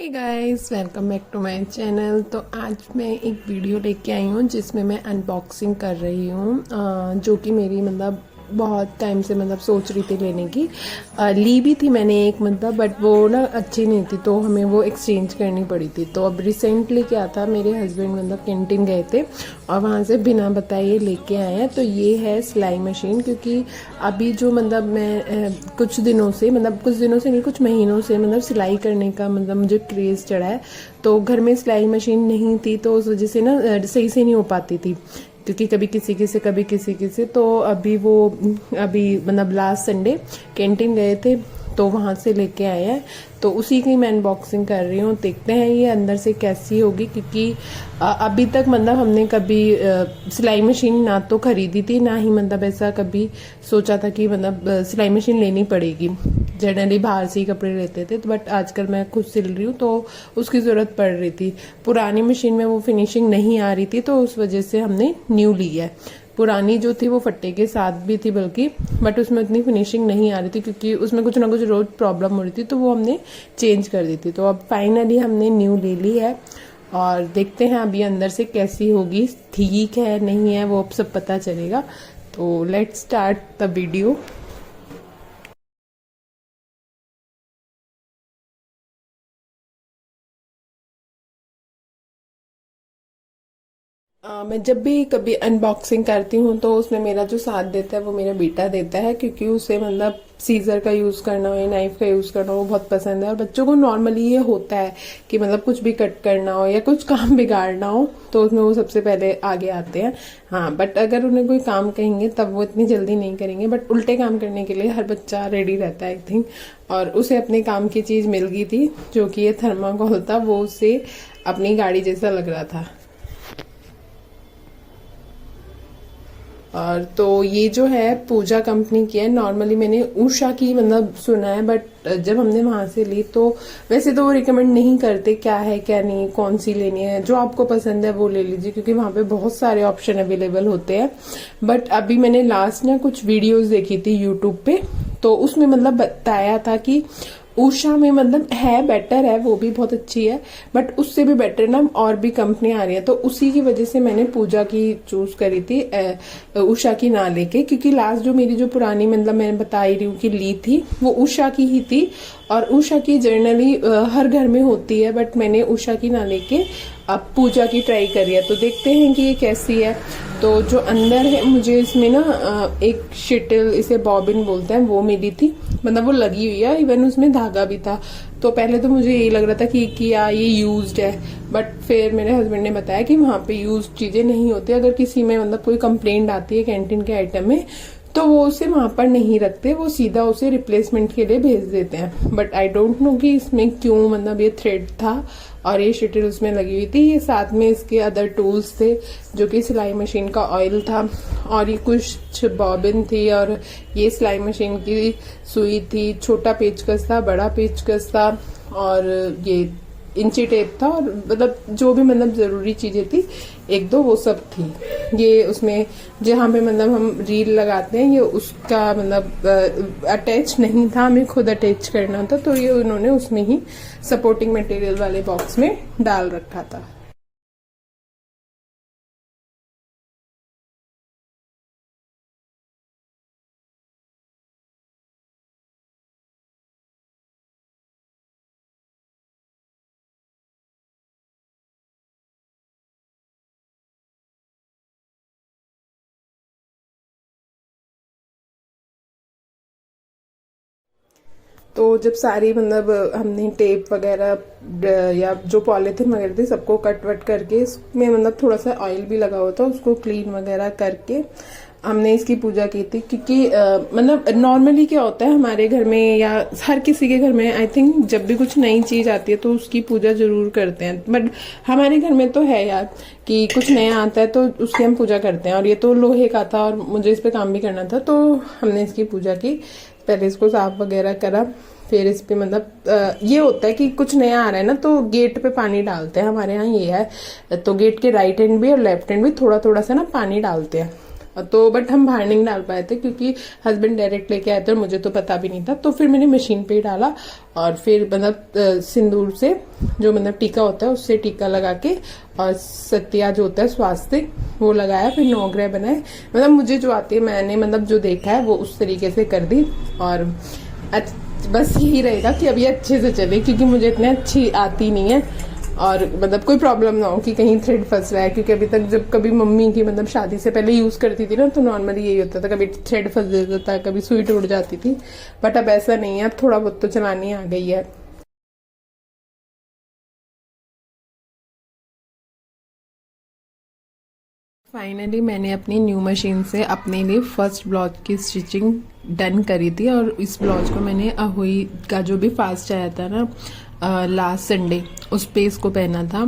Hey guys, welcome back to my channel. तो आज मैं एक वीडियो लेके आई हूँ जिसमें मैं अनबॉक्सिंग कर रही हूँ, जो कि मेरी मतलब बहुत टाइम से मतलब सोच रही थी लेने की। ली भी थी मैंने एक मतलब, बट वो ना अच्छी नहीं थी तो हमें वो एक्सचेंज करनी पड़ी थी। तो अब रिसेंटली क्या था, मेरे हस्बैंड मतलब कैंटीन गए थे और वहाँ से बिना बताए लेके आए हैं। तो ये है सिलाई मशीन, क्योंकि अभी जो मतलब मैं कुछ दिनों से नहीं, कुछ महीनों से मतलब सिलाई करने का मतलब मुझे क्रेज़ चढ़ा है। तो घर में सिलाई मशीन नहीं थी तो उस वजह से ना सही से नहीं हो पाती थी, क्योंकि कभी किसी के से कभी किसी के से। तो अभी मतलब लास्ट संडे कैंटीन गए थे तो वहाँ से लेके आए हैं। तो उसी की मैं अनबॉक्सिंग कर रही हूँ। देखते हैं ये अंदर से कैसी होगी, क्योंकि अभी तक मतलब हमने कभी सिलाई मशीन ना तो खरीदी थी, ना ही मतलब ऐसा कभी सोचा था कि मतलब सिलाई मशीन लेनी पड़ेगी। जनरली बाहर से ही कपड़े लेते थे, तो बट आजकल मैं खुद सिल रही हूँ तो उसकी ज़रूरत पड़ रही थी। पुरानी मशीन में वो फिनिशिंग नहीं आ रही थी तो उस वजह से हमने न्यू ली है। पुरानी जो थी वो फट्टे के साथ भी थी बल्कि, बट उसमें उतनी फिनिशिंग नहीं आ रही थी क्योंकि उसमें कुछ ना कुछ रोज प्रॉब्लम हो रही थी, तो वो हमने चेंज कर दी थी। तो अब फाइनली हमने न्यू ले ली है और देखते हैं अभी अंदर से कैसी होगी, ठीक है नहीं है वो अब सब पता चलेगा। तो लेट्स स्टार्ट द वीडियो। मैं जब भी कभी अनबॉक्सिंग करती हूँ तो उसमें मेरा जो साथ देता है वो मेरा बेटा देता है, क्योंकि उसे मतलब सीजर का यूज करना हो या नाइफ का यूज करना हो वो बहुत पसंद है। और बच्चों को नॉर्मली ये होता है कि मतलब कुछ भी कट करना हो या कुछ काम बिगाड़ना हो तो उसमें वो सबसे पहले आगे आते हैं। हाँ, बट अगर उन्हें कोई काम कहेंगे तब वो इतनी जल्दी नहीं करेंगे, बट उल्टे काम करने के लिए हर बच्चा रेडी रहता है आई थिंक। और उसे अपने काम की चीज मिल गई थी, जो कि ये थर्माकोल था। वो उसे अपनी गाड़ी जैसा लग रहा था। और तो ये जो है पूजा कंपनी की है। नॉर्मली मैंने उषा की मतलब सुना है, बट जब हमने वहां से ली तो वैसे तो वो रिकमेंड नहीं करते क्या है क्या नहीं, कौन सी लेनी है। जो आपको पसंद है वो ले लीजिए, क्योंकि वहां पे बहुत सारे ऑप्शन अवेलेबल होते हैं। बट अभी मैंने लास्ट ना कुछ वीडियोस देखी थी यूट्यूब पे, तो उसमें मतलब बताया था कि उषा में मतलब है बेटर है, वो भी बहुत अच्छी है, बट उससे भी बेटर ना और भी कंपनी आ रही है। तो उसी की वजह से मैंने पूजा की चूज करी थी, उषा की ना लेके, क्योंकि लास्ट जो मेरी जो पुरानी मतलब मैं बता ही रही हूँ कि ली थी वो उषा की ही थी। और उषा की जनरली हर घर में होती है, बट मैंने उषा की ना लेके अब पूजा की ट्राई करी है। तो देखते हैं कि ये कैसी है। तो जो अंदर है मुझे इसमें ना एक शिटल, इसे बॉबिन बोलते हैं, वो मिली थी। मतलब वो लगी हुई है, इवन उसमें धागा भी था। तो पहले तो मुझे यही लग रहा था कि क्या ये यूज्ड है, बट फिर मेरे हस्बैंड ने बताया कि वहां पे यूज्ड चीजें नहीं होती। अगर किसी में मतलब कोई कंप्लेंट आती है कैंटीन के आइटम में तो वो उसे वहां पर नहीं रखते, वो सीधा उसे रिप्लेसमेंट के लिए भेज देते हैं। बट आई डोंट नो कि इसमें क्यों मतलब ये थ्रेड था और ये शटल उसमें लगी हुई थी। ये साथ में इसके अदर टूल्स थे, जो कि सिलाई मशीन का ऑयल था, और ये कुछ बॉबिन थी, और ये सिलाई मशीन की सुई थी, छोटा पेचकस था, बड़ा पेचकस था, और ये इंची टेप था, और मतलब जो भी मतलब जरूरी चीजें थी एक दो वो सब थी। ये उसमें जहाँ पे मतलब हम रील लगाते हैं ये उसका मतलब अटैच नहीं था, हमें खुद अटैच करना था। तो ये उन्होंने उसमें ही सपोर्टिंग मटेरियल वाले बॉक्स में डाल रखा था। तो जब सारी मतलब हमने टेप वगैरह या जो पॉलिथीन वगैरह थी सबको कट वट करके, इसमें मतलब थोड़ा सा ऑयल भी लगा हुआ था, उसको क्लीन वगैरह करके हमने इसकी पूजा की थी। क्योंकि मतलब नॉर्मली क्या होता है हमारे घर में या हर किसी के घर में, आई थिंक जब भी कुछ नई चीज आती है तो उसकी पूजा जरूर करते हैं। बट हमारे घर में तो है यार कि कुछ नया आता है तो उसकी हम पूजा करते हैं। और ये तो लोहे का था और मुझे इस पे काम भी करना था, तो हमने इसकी पूजा की। पहले इसको साफ वगैरह करा, फिर इस पे मतलब ये होता है कि कुछ नया आ रहा है ना तो गेट पे पानी डालते हैं, हमारे यहाँ ये है। तो गेट के राइट एंड भी और लेफ्ट एंड भी थोड़ा थोड़ा सा ना पानी डालते हैं। तो बट हम बाहर नहीं डाल पाए थे क्योंकि हस्बैंड डायरेक्ट लेके आए थे और मुझे तो पता भी नहीं था। तो फिर मैंने मशीन पे ही डाला और फिर मतलब सिंदूर से जो मतलब टीका होता है उससे टीका लगा के और सत्या जो होता है स्वास्तिक वो लगाया, फिर 9 ग्रह बनाए। मतलब मुझे जो आती है मैंने मतलब जो देखा है वो उस तरीके से कर दी। और बस यही रहेगा कि अब ये अच्छे से चले क्योंकि मुझे इतने अच्छी आती नहीं है और मतलब कोई प्रॉब्लम ना हो कि कहीं थ्रेड फंस रहा है, क्योंकि अभी तक जब कभी मम्मी की मतलब शादी से पहले यूज करती थी ना तो नॉर्मली यही होता था, कभी थ्रेड फंस जाता था, कभी सुई टूट जाती थी। बट अब ऐसा नहीं है, अब थोड़ा बहुत तो चलानी आ गई है। फाइनली मैंने अपनी न्यू मशीन से अपने लिए फर्स्ट ब्लाउज की स्टिचिंग डन करी थी और इस ब्लाउज को मैंने अहोई का जो भी फास्ट आया था ना लास्ट संडे उस पे इसको पहना था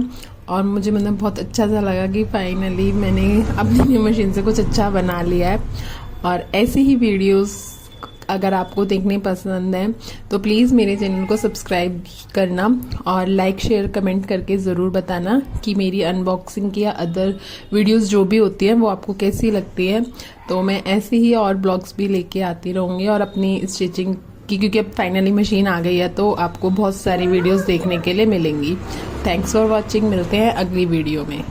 और मुझे मतलब बहुत अच्छा सा लगा कि फाइनली मैंने अपनी न्यू मशीन से कुछ अच्छा बना लिया है। और ऐसी ही वीडियोस अगर आपको देखने पसंद है तो प्लीज़ मेरे चैनल को सब्सक्राइब करना और लाइक शेयर कमेंट करके ज़रूर बताना कि मेरी अनबॉक्सिंग की या अदर वीडियोस जो भी होती हैं वो आपको कैसी लगती है। तो मैं ऐसे ही और ब्लॉग्स भी लेके आती रहूँगी और अपनी स्टिचिंग की, क्योंकि अब फाइनली मशीन आ गई है तो आपको बहुत सारी वीडियोस देखने के लिए मिलेंगी। थैंक्स फॉर वॉचिंग, मिलते हैं अगली वीडियो में।